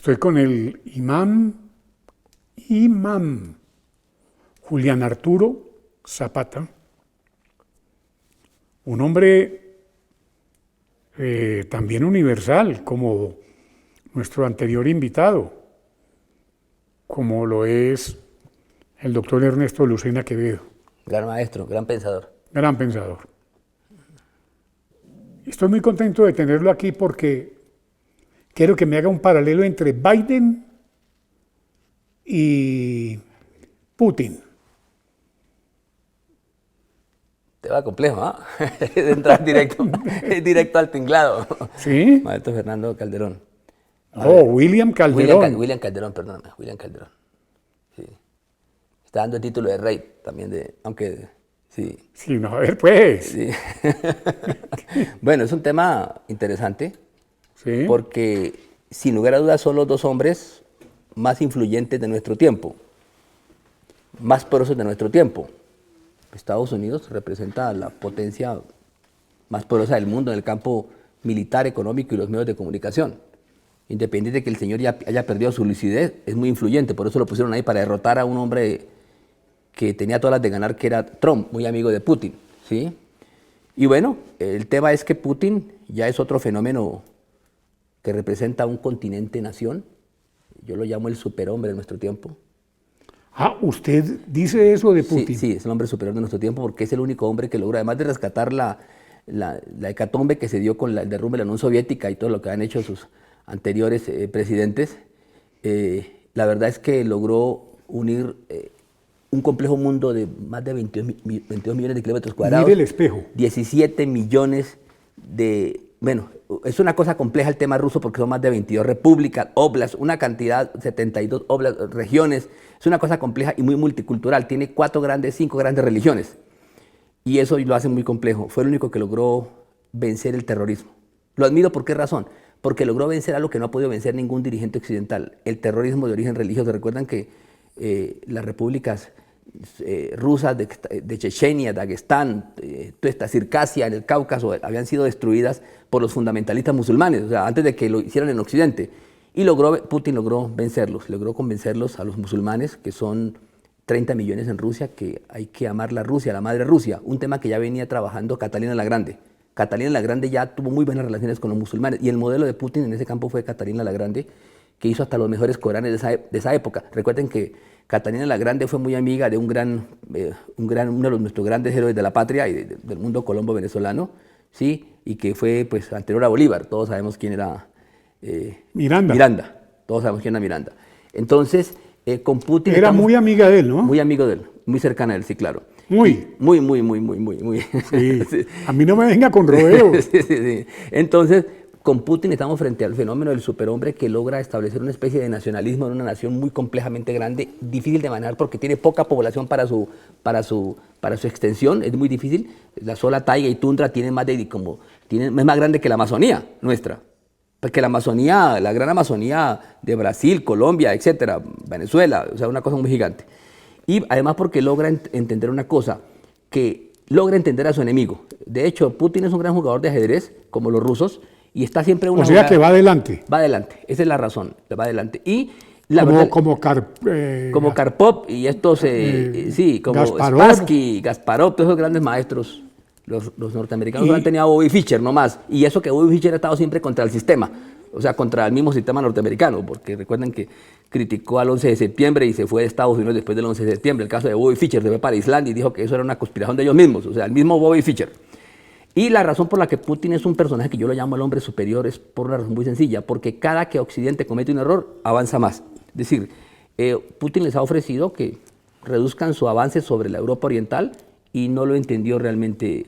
Estoy con el imam Julián Arturo Zapata, un hombre también universal, como nuestro anterior invitado, como lo es el doctor Ernesto Lucena Quevedo. Gran maestro, gran pensador. Gran pensador. Estoy muy contento de tenerlo aquí porque quiero que me haga un paralelo entre Biden y Putin. Te va complejo, ¿ah? De entrar directo al tinglado. ¿Sí? Maestro Fernando Calderón. William Calderón. William Calderón, perdóname, William Calderón. Sí. Está dando el título de rey también, aunque sí. Sí, no, a ver pues. Sí. Bueno, es un tema interesante, ¿Sí? Porque sin lugar a dudas son los dos hombres más influyentes de nuestro tiempo, más poderosos de nuestro tiempo. Estados Unidos representa la potencia más poderosa del mundo en el campo militar, económico y los medios de comunicación. Independiente de que el señor ya haya perdido su lucidez, es muy influyente, por eso lo pusieron ahí para derrotar a un hombre que tenía todas las de ganar, que era Trump, muy amigo de Putin, ¿sí? Y bueno, el tema es que Putin ya es otro fenómeno que representa un continente-nación. Yo lo llamo el superhombre de nuestro tiempo. Ah, ¿usted dice eso de Putin? Sí, es el hombre superior de nuestro tiempo porque es el único hombre que logra, además de rescatar la hecatombe que se dio con el derrumbe de la Unión Soviética y todo lo que han hecho sus anteriores presidentes, la verdad es que logró unir un complejo mundo de más de 22 millones de kilómetros cuadrados. Mire el espejo. 17 millones de... Bueno, es una cosa compleja el tema ruso porque son más de 22 repúblicas, oblasts, una cantidad, 72 oblasts, regiones. Es una cosa compleja y muy multicultural. Tiene 5 grandes religiones. Y eso lo hace muy complejo. Fue el único que logró vencer el terrorismo. Lo admiro, ¿por qué razón? Porque logró vencer algo que no ha podido vencer ningún dirigente occidental. El terrorismo de origen religioso. Recuerdan que las repúblicas rusas de Chechenia, Daguestán, toda esta Circasia en el Cáucaso habían sido destruidas por los fundamentalistas musulmanes, o sea, antes de que lo hicieran en Occidente. Y Putin logró vencerlos, logró convencerlos a los musulmanes, que son 30 millones en Rusia, que hay que amar la Rusia, la madre Rusia, un tema que ya venía trabajando Catalina la Grande. Catalina la Grande ya tuvo muy buenas relaciones con los musulmanes, y el modelo de Putin en ese campo fue Catalina la Grande, que hizo hasta los mejores coranes de esa época. Recuerden que Catalina la Grande fue muy amiga de uno de nuestros grandes héroes de la patria y del mundo colombo venezolano, ¿sí? Y que fue pues anterior a Bolívar. Todos sabemos quién era Miranda. Todos sabemos quién era Miranda. Entonces, con Putin... Era muy amiga de él, ¿no? Muy amigo de él, muy cercana a él, sí, claro. Muy. Muy. Sí. Sí. A mí no me venga con rodeos. Sí. Entonces, con Putin estamos frente al fenómeno del superhombre que logra establecer una especie de nacionalismo en una nación muy complejamente grande, difícil de manejar porque tiene poca población para su extensión, es muy difícil. La sola taiga y tundra es más grande que la Amazonía nuestra. Porque la Amazonía, la gran Amazonía de Brasil, Colombia, etcétera, Venezuela, o sea, una cosa muy gigante. Y además porque logra entender una cosa, que logra entender a su enemigo. De hecho, Putin es un gran jugador de ajedrez, como los rusos, y está siempre una... O sea que va adelante. Va adelante, esa es la razón, va adelante. Y como Karpov y estos, como Spassky, Gasparov, todos esos grandes maestros, los norteamericanos han tenido a Bobby Fischer nomás, y eso que Bobby Fischer ha estado siempre contra el sistema, o sea, contra el mismo sistema norteamericano, porque recuerden que criticó al 11 de septiembre y se fue de Estados Unidos después del 11 de septiembre. El caso de Bobby Fischer se fue para Islandia y dijo que eso era una conspiración de ellos mismos, o sea, el mismo Bobby Fischer. Y la razón por la que Putin es un personaje que yo lo llamo el hombre superior es por una razón muy sencilla, porque cada que Occidente comete un error, avanza más. Es decir, Putin les ha ofrecido que reduzcan su avance sobre la Europa Oriental y no lo entendió realmente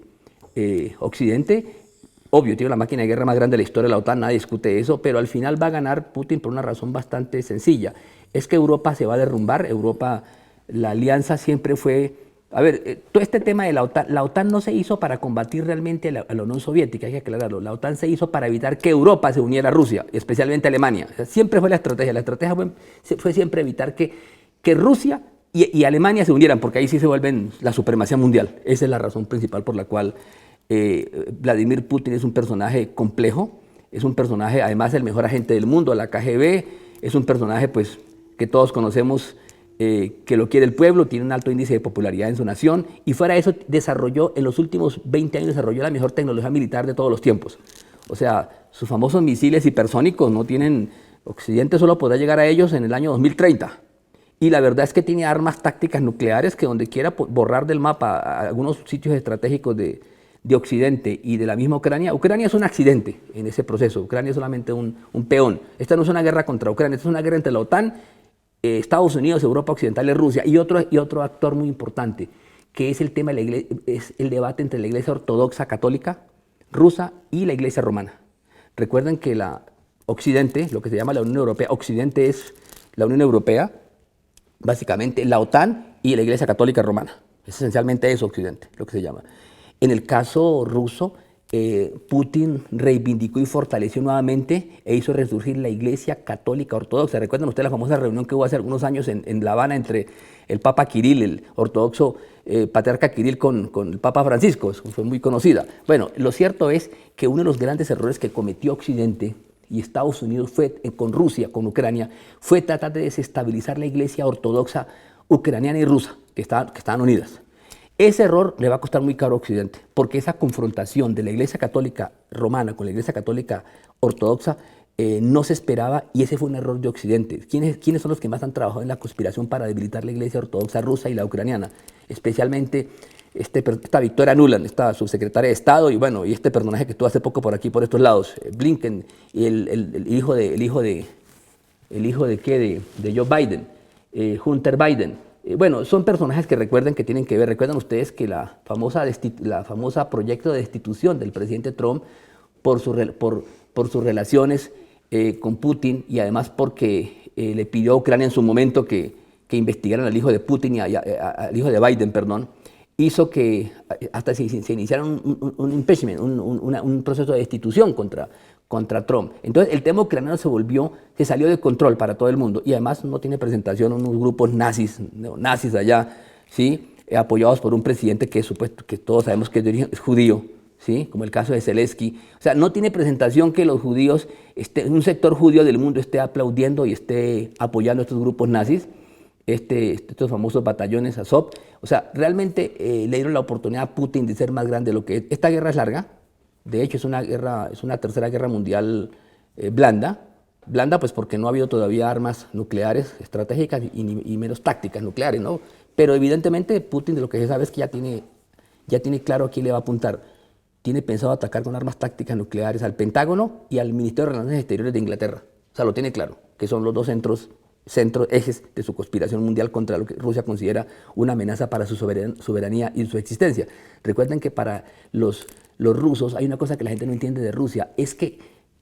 Occidente. Obvio, tiene la máquina de guerra más grande de la historia de la OTAN, nadie discute eso, pero al final va a ganar Putin por una razón bastante sencilla. Es que Europa se va a derrumbar, la alianza siempre fue... A ver, todo este tema de la OTAN no se hizo para combatir realmente a la Unión Soviética, hay que aclararlo. La OTAN se hizo para evitar que Europa se uniera a Rusia, especialmente a Alemania. O sea, siempre fue la estrategia. La estrategia fue siempre evitar que Rusia y Alemania se unieran, porque ahí sí se vuelven la supremacía mundial. Esa es la razón principal por la cual Vladimir Putin es un personaje complejo, es un personaje, además, el mejor agente del mundo, la KGB, es un personaje pues, que todos conocemos, que lo quiere el pueblo, tiene un alto índice de popularidad en su nación, y fuera de eso desarrolló, en los últimos 20 años desarrolló la mejor tecnología militar de todos los tiempos. O sea, sus famosos misiles hipersónicos no tienen, Occidente solo podrá llegar a ellos en el año 2030. Y la verdad es que tiene armas tácticas nucleares que donde quiera borrar del mapa a algunos sitios estratégicos de Occidente y de la misma Ucrania. Ucrania es un accidente en ese proceso, Ucrania es solamente un peón. Esta no es una guerra contra Ucrania, esta es una guerra entre la OTAN, Estados Unidos, Europa Occidental y Rusia, y otro actor muy importante, que es el tema es el debate entre la Iglesia Ortodoxa Católica rusa y la Iglesia Romana. Recuerden que la Occidente, lo que se llama la Unión Europea, Occidente es la Unión Europea, básicamente la OTAN y la Iglesia Católica Romana. Es esencialmente eso, Occidente, lo que se llama. En el caso ruso, Putin reivindicó y fortaleció nuevamente e hizo resurgir la Iglesia Católica Ortodoxa. ¿Recuerdan ustedes la famosa reunión que hubo hace algunos años en La Habana entre el Papa Kirill, el ortodoxo patriarca Kirill con el Papa Francisco? Fue muy conocida. Bueno, lo cierto es que uno de los grandes errores que cometió Occidente y Estados Unidos fue, con Rusia, con Ucrania, fue tratar de desestabilizar la Iglesia Ortodoxa ucraniana y rusa, que estaban unidas. Ese error le va a costar muy caro a Occidente, porque esa confrontación de la Iglesia Católica Romana con la Iglesia Católica Ortodoxa no se esperaba, y ese fue un error de Occidente. ¿Quiénes son los que más han trabajado en la conspiración para debilitar la Iglesia Ortodoxa rusa y la ucraniana? Especialmente esta Victoria Nuland, esta subsecretaria de Estado, y bueno, y este personaje que estuvo hace poco por aquí, por estos lados, Blinken, y el hijo de Joe Biden, Hunter Biden. Bueno, son personajes que recuerden que tienen que ver. Recuerdan ustedes que la famosa proyecto de destitución del presidente Trump por sus relaciones con Putin, y además porque le pidió a Ucrania en su momento que investigaran al hijo de Putin y al hijo de Biden, perdón, hizo que hasta se iniciara un impeachment, un proceso de destitución contra Trump. Entonces el tema ucraniano se salió de control para todo el mundo, y además no tiene presentación unos grupos neonazis allá, ¿sí? Apoyados por un presidente que todos sabemos que es judío, ¿sí? Como el caso de Zelensky. O sea, no tiene presentación que los judíos, un sector judío del mundo esté aplaudiendo y esté apoyando a estos grupos nazis, estos famosos batallones Azov. O sea, realmente le dieron la oportunidad a Putin de ser más grande de lo que es. Esta guerra es larga. De hecho, es una tercera guerra mundial blanda pues porque no ha habido todavía armas nucleares estratégicas y menos tácticas nucleares, ¿no? Pero evidentemente Putin, de lo que se sabe es que ya tiene claro a quién le va a apuntar. Tiene pensado atacar con armas tácticas nucleares al Pentágono y al Ministerio de Relaciones Exteriores de Inglaterra. O sea, lo tiene claro, que son los dos ejes de su conspiración mundial contra lo que Rusia considera una amenaza para su soberanía y su existencia. Recuerden que para los rusos hay una cosa que la gente no entiende de Rusia, es que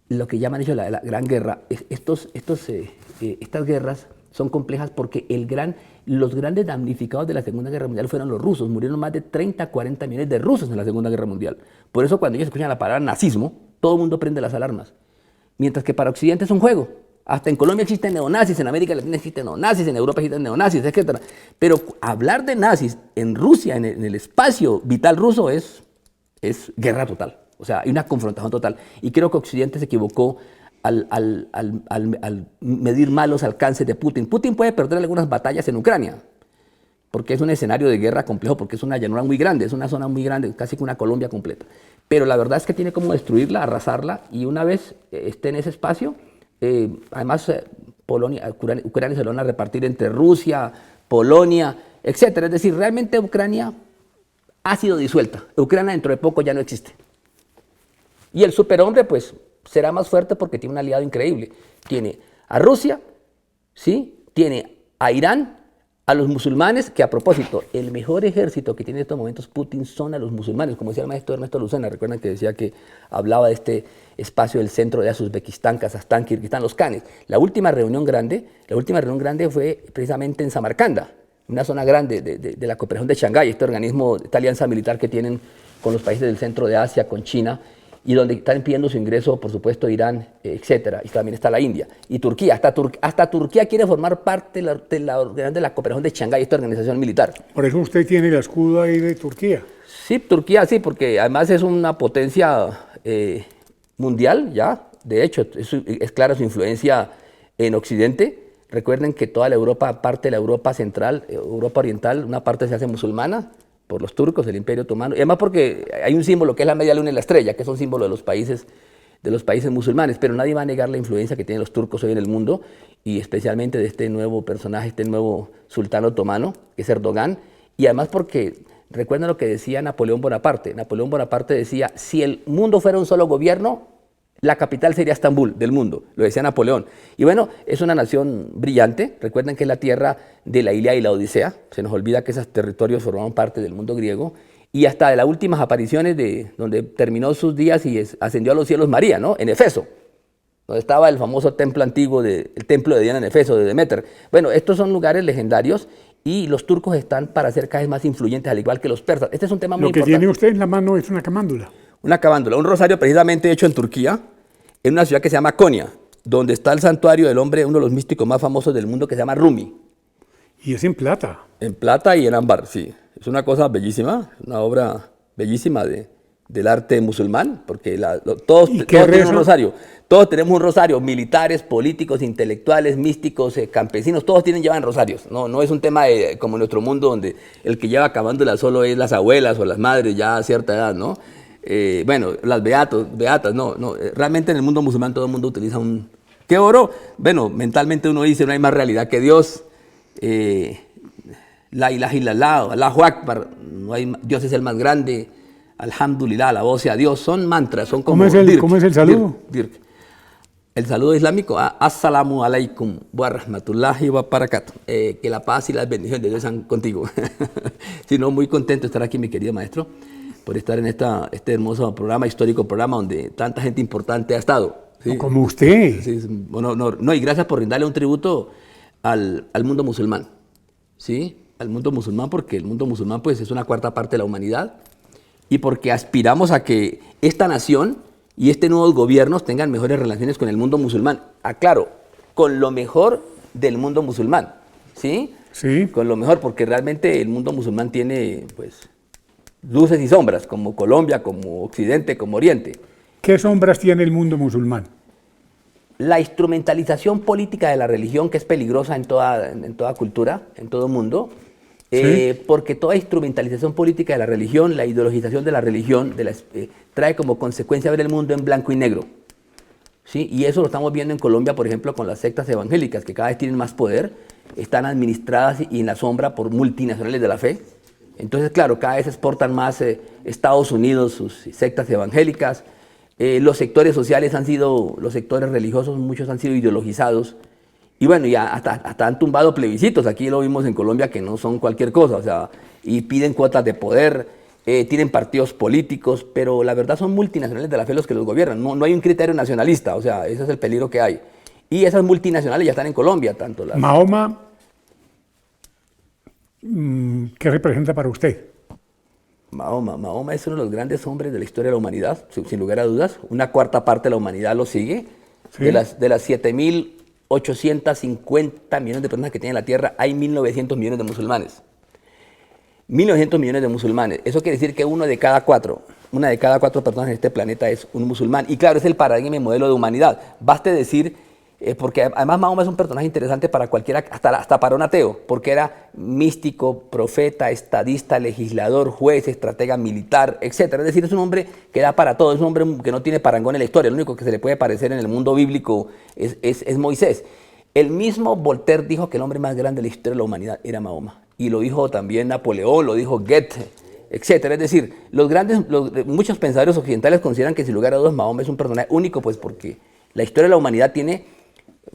lo que llaman ellos la Gran Guerra, estas guerras son complejas porque los grandes damnificados de la Segunda Guerra Mundial fueron los rusos. Murieron más de 30, 40 millones de rusos en la Segunda Guerra Mundial. Por eso cuando ellos escuchan la palabra nazismo, todo el mundo prende las alarmas. Mientras que para Occidente es un juego. Hasta en Colombia existen neonazis, en América Latina existen neonazis, en Europa existen neonazis, etc. Pero hablar de nazis en Rusia, en el espacio vital ruso, es guerra total. O sea, hay una confrontación total. Y creo que Occidente se equivocó al medir mal los alcances de Putin. Putin puede perder algunas batallas en Ucrania, porque es un escenario de guerra complejo, porque es una llanura muy grande, es una zona muy grande, casi que una Colombia completa. Pero la verdad es que tiene como destruirla, arrasarla, y una vez esté en ese espacio, además Ucrania se lo van a repartir entre Rusia, Polonia, etc. Es decir, realmente Ucrania ha sido disuelta. Ucrania dentro de poco ya no existe. Y el superhombre pues será más fuerte porque tiene un aliado increíble. Tiene a Rusia, ¿sí? Tiene a Irán, a los musulmanes, que a propósito, el mejor ejército que tiene en estos momentos Putin son a los musulmanes, como decía el maestro Ernesto Lucena. Recuerdan que decía que hablaba de este espacio del centro de Uzbekistán, Kazajstán, Kirguistán, los Canes. La última reunión grande fue precisamente en Samarcanda, una zona grande de la cooperación de Shanghái, este organismo, esta alianza militar que tienen con los países del centro de Asia, con China, y donde están pidiendo su ingreso, por supuesto, Irán, etcétera, y también está la India, y Turquía, hasta Turquía quiere formar parte de la cooperación de Shanghái, esta organización militar. Por eso usted tiene el escudo ahí de Turquía. Sí, Turquía sí, porque además es una potencia mundial, ya, de hecho, es clara su influencia en Occidente. Recuerden que toda la Europa, parte de la Europa central, Europa oriental, una parte se hace musulmana por los turcos, el Imperio Otomano, y además porque hay un símbolo que es la media luna y la estrella, que son símbolos de los países musulmanes, pero nadie va a negar la influencia que tienen los turcos hoy en el mundo, y especialmente de este nuevo personaje, este nuevo sultán otomano, que es Erdogan, y además porque, recuerden lo que decía Napoleón Bonaparte. Napoleón Bonaparte decía, si el mundo fuera un solo gobierno, la capital sería Estambul del mundo, lo decía Napoleón. Y bueno, es una nación brillante, recuerden que es la tierra de la Ilíada y la Odisea, se nos olvida que esos territorios formaban parte del mundo griego, y hasta de las últimas apariciones de donde terminó sus días y ascendió a los cielos María, ¿no? En Efeso, donde estaba el famoso templo antiguo, el templo de Diana en Efeso, de Deméter. Bueno, estos son lugares legendarios y los turcos están para ser cada vez más influyentes, al igual que los persas. Este es un tema muy importante. Lo que tiene usted en la mano es una camándula. Una camándula, un rosario precisamente hecho en Turquía, en una ciudad que se llama Konya, donde está el santuario del hombre, uno de los místicos más famosos del mundo, que se llama Rumi. Y es en plata. En plata y en ámbar, sí. Es una cosa bellísima, una obra bellísima del arte musulmán, porque todos tienen un rosario. Todos tenemos un rosario, militares, políticos, intelectuales, místicos, campesinos, todos llevan rosarios. No es un tema como en nuestro mundo, donde el que lleva camándula solo es las abuelas o las madres ya a cierta edad, ¿no? Bueno, las beatas, no. Realmente en el mundo musulmán todo el mundo utiliza un... ¿Qué oro? Bueno, mentalmente uno dice, no hay más realidad que Dios. La ilaha illallah, Allahu Akbar, Dios es el más grande, alhamdulillah, la voz sea Dios, son mantras, son como... ¿Cómo es el saludo? Dirk. El saludo islámico, assalamu alaikum wa rahmatullahi wa barakatuh. Que la paz y las bendiciones de Dios sean contigo. Sino muy contento de estar aquí, mi querido maestro, por estar en este hermoso programa, histórico programa, donde tanta gente importante ha estado. ¿Sí? No, como usted. Sí, no, y gracias por brindarle un tributo al mundo musulmán. ¿Sí? Al mundo musulmán, porque el mundo musulmán pues, es una cuarta parte de la humanidad, y porque aspiramos a que esta nación y nuevos gobiernos tengan mejores relaciones con el mundo musulmán. Aclaro, con lo mejor del mundo musulmán, ¿sí? Sí. Con lo mejor, porque realmente el mundo musulmán tiene pues luces y sombras, como Colombia, como Occidente, como Oriente. ¿Qué sombras tiene el mundo musulmán? La instrumentalización política de la religión, que es peligrosa en toda cultura, en todo mundo, ¿sí? Porque toda instrumentalización política de la religión, la ideologización de la religión, trae como consecuencia ver el mundo en blanco y negro. ¿Sí? Y eso lo estamos viendo en Colombia, por ejemplo, con las sectas evangélicas, que cada vez tienen más poder, están administradas y en la sombra por multinacionales de la fe. Entonces, claro, cada vez exportan más Estados Unidos sus sectas evangélicas. Los sectores sociales los sectores religiosos, muchos han sido ideologizados. Y bueno, ya hasta han tumbado plebiscitos, aquí lo vimos en Colombia, que no son cualquier cosa, o sea, y piden cuotas de poder, tienen partidos políticos, pero la verdad son multinacionales de la fe los que los gobiernan, no hay un criterio nacionalista, o sea, ese es el peligro que hay. Y esas multinacionales ya están en Colombia, tanto las... Mahoma, ¿qué representa para usted? Mahoma es uno de los grandes hombres de la historia de la humanidad, sin lugar a dudas. Una cuarta parte de la humanidad lo sigue. ¿Sí? De las 7.850 millones de personas que tiene la Tierra, hay 1.900 millones de musulmanes. 1.900 millones de musulmanes. Eso quiere decir que una de cada cuatro personas en este planeta es un musulmán. Y claro, es el paradigma y modelo de humanidad. Baste decir... porque además Mahoma es un personaje interesante para cualquiera, hasta para un ateo, porque era místico, profeta, estadista, legislador, juez, estratega militar, etc. Es decir, es un hombre que da para todo, es un hombre que no tiene parangón en la historia, lo único que se le puede parecer en el mundo bíblico es Moisés. El mismo Voltaire dijo que el hombre más grande de la historia de la humanidad era Mahoma, y lo dijo también Napoleón, lo dijo Goethe, etc. Es decir, muchos pensadores occidentales consideran que sin lugar a dudas Mahoma es un personaje único, pues porque la historia de la humanidad tiene...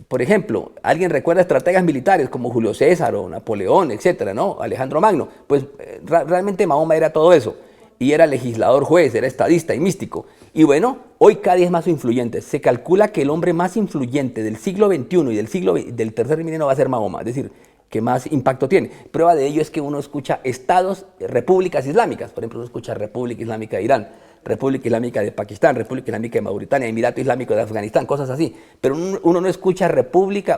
Por ejemplo, alguien recuerda estrategas militares como Julio César o Napoleón, etcétera, ¿no? Alejandro Magno. Pues realmente Mahoma era todo eso. Y era legislador, juez, era estadista y místico. Y bueno, hoy cada día es más influyente. Se calcula que el hombre más influyente del siglo XXI y del tercer milenio va a ser Mahoma. Es decir, que más impacto tiene. Prueba de ello es que uno escucha estados, repúblicas islámicas. Por ejemplo, uno escucha República Islámica de Irán, República Islámica de Pakistán, República Islámica de Mauritania, Emirato Islámico de Afganistán, cosas así. Pero uno no escucha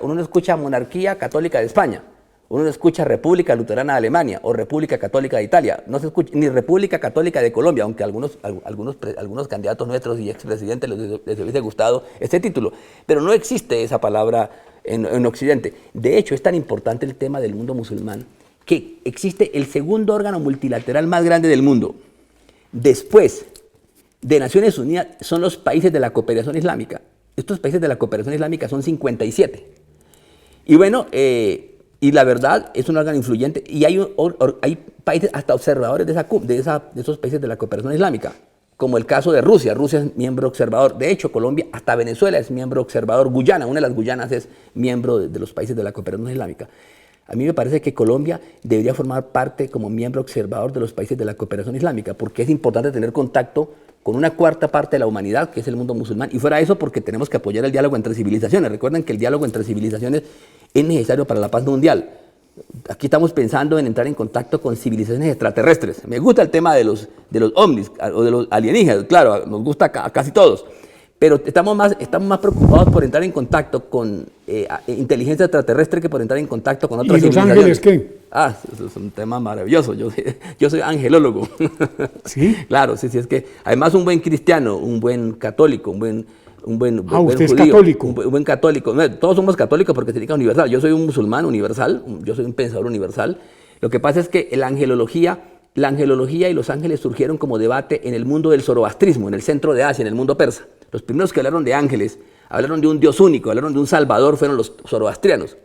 uno no escucha Monarquía Católica de España, uno no escucha República Luterana de Alemania o República Católica de Italia, no se escucha ni República Católica de Colombia, aunque algunos candidatos nuestros y expresidentes les hubiese gustado este título. Pero no existe esa palabra en Occidente. De hecho, es tan importante el tema del mundo musulmán que existe el segundo órgano multilateral más grande del mundo. Después de Naciones Unidas son los países de la cooperación islámica. Estos países de la cooperación islámica son 57. Y bueno, y la verdad es un órgano influyente y hay países hasta observadores de esos países de la cooperación islámica, como el caso de Rusia. Rusia es miembro observador. De hecho, Colombia, hasta Venezuela es miembro observador. Guyana, una de las Guyanas es miembro de los países de la cooperación islámica. A mí me parece que Colombia debería formar parte como miembro observador de los países de la cooperación islámica, porque es importante tener contacto con una cuarta parte de la humanidad, que es el mundo musulmán, y fuera de eso porque tenemos que apoyar el diálogo entre civilizaciones. Recuerden que el diálogo entre civilizaciones es necesario para la paz mundial. Aquí estamos pensando en entrar en contacto con civilizaciones extraterrestres. Me gusta el tema de los ovnis o de los alienígenas, claro, nos gusta a casi todos. Pero estamos más preocupados por entrar en contacto con inteligencia extraterrestre que por entrar en contacto con otras civilizaciones. ¿Y los ángeles qué? Ah, eso es un tema maravilloso. Yo soy angelólogo. ¿Sí? Claro, sí, es que además un buen cristiano, un buen católico, un buen usted judío, es católico. un buen católico. No, todos somos católicos porque significa universal. Yo soy un musulmán universal, yo soy un pensador universal. Lo que pasa es que la angelología y los ángeles surgieron como debate en el mundo del zoroastrismo, en el centro de Asia, en el mundo persa. Los primeros que hablaron de ángeles, hablaron de un Dios único, hablaron de un Salvador, fueron los zoroastrianos.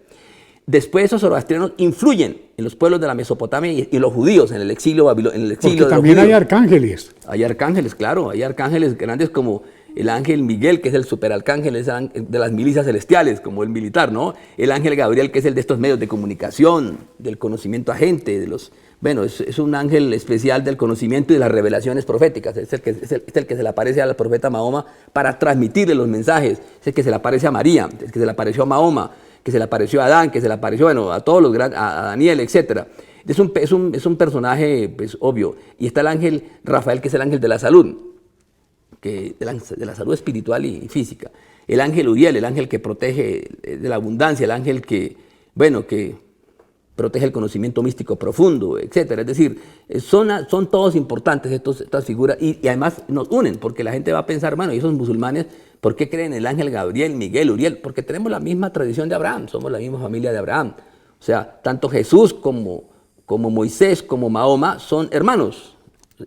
Después esos zoroastrianos influyen en los pueblos de la Mesopotamia y los judíos en el exilio babilonio. Porque también hay arcángeles. Hay arcángeles, claro, hay arcángeles grandes como el ángel Miguel, que es el superarcángel de las milicias celestiales, como el militar, ¿no? El ángel Gabriel, que es el de estos medios de comunicación, del conocimiento agente, bueno, es un ángel especial del conocimiento y de las revelaciones proféticas. Es el que se le aparece al profeta Mahoma para transmitirle los mensajes. Es el que se le aparece a María, es el que se le apareció a Mahoma, que se le apareció a Adán, que se le apareció, bueno, a todos los grandes, a Daniel, etc. Es un personaje, pues, obvio. Y está el ángel Rafael, que es el ángel de la salud, de la salud espiritual y física. El ángel Uriel, el ángel que protege de la abundancia, el ángel que protege el conocimiento místico profundo, etc. Es decir, son todos importantes estas figuras y además nos unen, porque la gente va a pensar, bueno, ¿y esos musulmanes por qué creen en el ángel Gabriel, Miguel, Uriel? Porque tenemos la misma tradición de Abraham, somos la misma familia de Abraham. O sea, tanto Jesús como Moisés, como Mahoma son hermanos.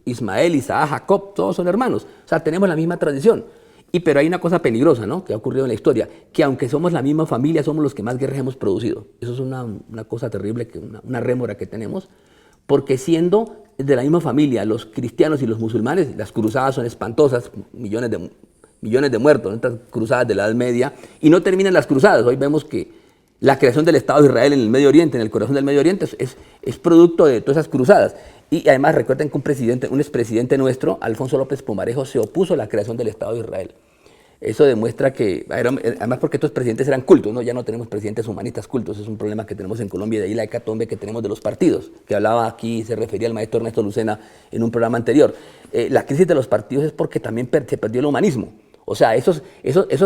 Ismael, Isaac, Jacob, todos son hermanos. O sea, tenemos la misma tradición. Pero hay una cosa peligrosa, ¿no?, que ha ocurrido en la historia, que aunque somos la misma familia, somos los que más guerras hemos producido. Eso es una cosa terrible, una rémora que tenemos, porque siendo de la misma familia los cristianos y los musulmanes, las cruzadas son espantosas, millones de muertos en estas cruzadas de la Edad Media, y no terminan las cruzadas. Hoy vemos que la creación del Estado de Israel en el Medio Oriente, en el corazón del Medio Oriente, es producto de todas esas cruzadas. Y además recuerden que un expresidente nuestro, Alfonso López Pumarejo, se opuso a la creación del Estado de Israel. Eso demuestra que, además porque estos presidentes eran cultos, ¿no? Ya no tenemos presidentes humanistas cultos, es un problema que tenemos en Colombia, y de ahí la hecatombe que tenemos de los partidos, que hablaba aquí, se refería el maestro Ernesto Lucena en un programa anterior. La crisis de los partidos es porque también se perdió el humanismo. O sea, esos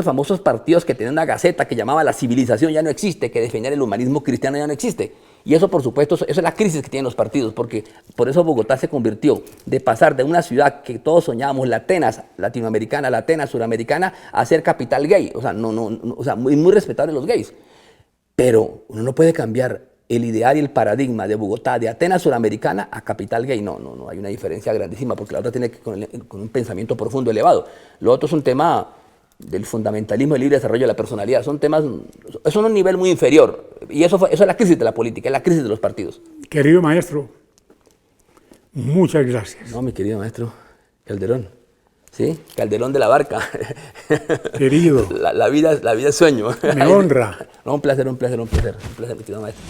famosos partidos que tenían una gaceta que llamaba La Civilización ya no existe, que defendían el humanismo cristiano ya no existe. Y eso, por supuesto, eso es la crisis que tienen los partidos, porque por eso Bogotá se convirtió de pasar de una ciudad que todos soñábamos, la Atenas latinoamericana, la Atenas suramericana, a ser capital gay. O sea, o sea, muy respetables los gays. Pero uno no puede cambiar el ideal y el paradigma de Bogotá, de Atenas suramericana, a capital gay. No, hay una diferencia grandísima, porque la otra tiene que con un pensamiento profundo, elevado. Lo otro es un tema del fundamentalismo y el libre desarrollo de la personalidad. Son temas, son un nivel muy inferior. Y eso es la crisis de la política, es la crisis de los partidos. Querido maestro, muchas gracias. No, mi querido maestro Calderón. ¿Sí? Calderón de la Barca. Querido. La vida es sueño. Me honra. No, un placer, mi querido maestro.